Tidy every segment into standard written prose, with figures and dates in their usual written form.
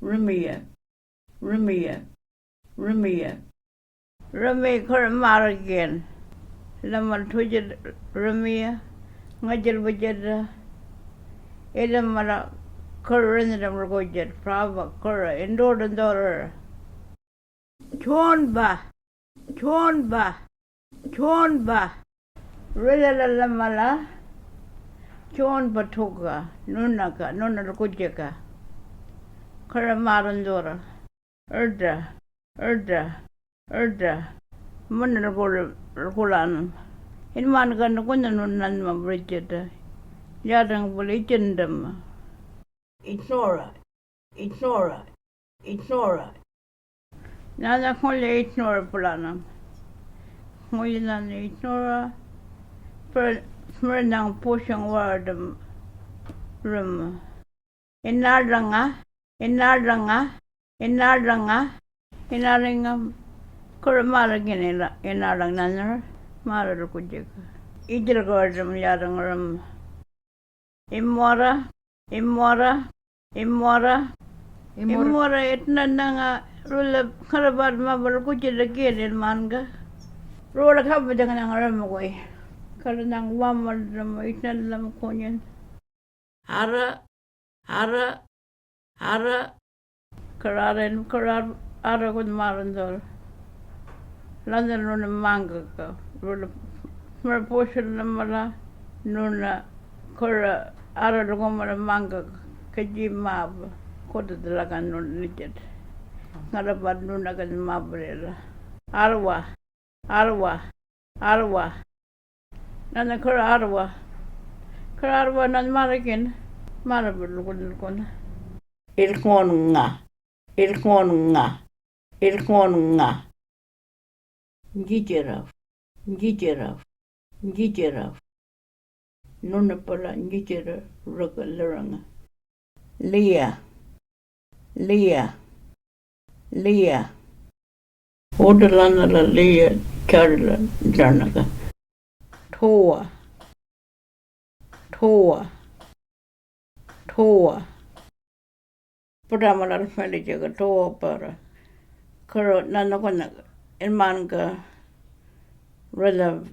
Rumia, Rumia, Rumia. Rumi Kuramar again. Lamal Tujid Rumia, Ngajal Bujada, Edamara Kurinam Rogojat, Prava Kura, Indor and Dora. Chonba, Chonba, Chonba, Rilla Lamala, Chon Batuga, Nunaka, Nuna Rogojaka, Kuramarandora, Urda, Urda, Munaragulan. In Managan, Gunan, Bridget, Yadang Bulichendum. Ignora, Nada Holy Ignora Pulanum. Hoylan Ignora, Smurnang pushing word room. In Nardanga, in Aringam, Kuramaragan in Aranganer, Mara Kujik. Idilgordum Yadangarum. Immora, Itnanga, Rula Karabad Mabel Kujil again in Manga. Roll a cup with an Aramaway. Karanang Wamadam, Itnam Kunyan. Ara, Karar, Ara with Marandor. London Runa Manga, Rula Merportion Namara, Nuna, Kura, Ara Gomara Manga, Kaji Mab, Kota de Lagan Nugget. Karabad Nunagan Mabrella. Arwa. Nana Kara Arwa, Nan Marican, Marabun. Ilkonga. Gijerav. Nunapala, Gijera, Rugalaranga. Leah. Odalana Leah, Charla, Janaga. Toa. Pertame Felijaga Toa para. Kuro Nanakona, in Manga, rather.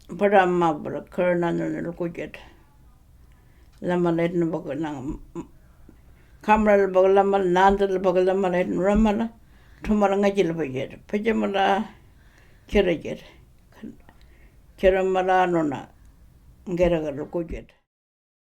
Pertame Kernan and Lukujet. Lamalet and Boganang. Kamral Bogalamal, Nandal Bogalamal and Ramala, Tumarangajil, Pajamala, Cherajet, Cheramala Nona, Geraga Lukujet.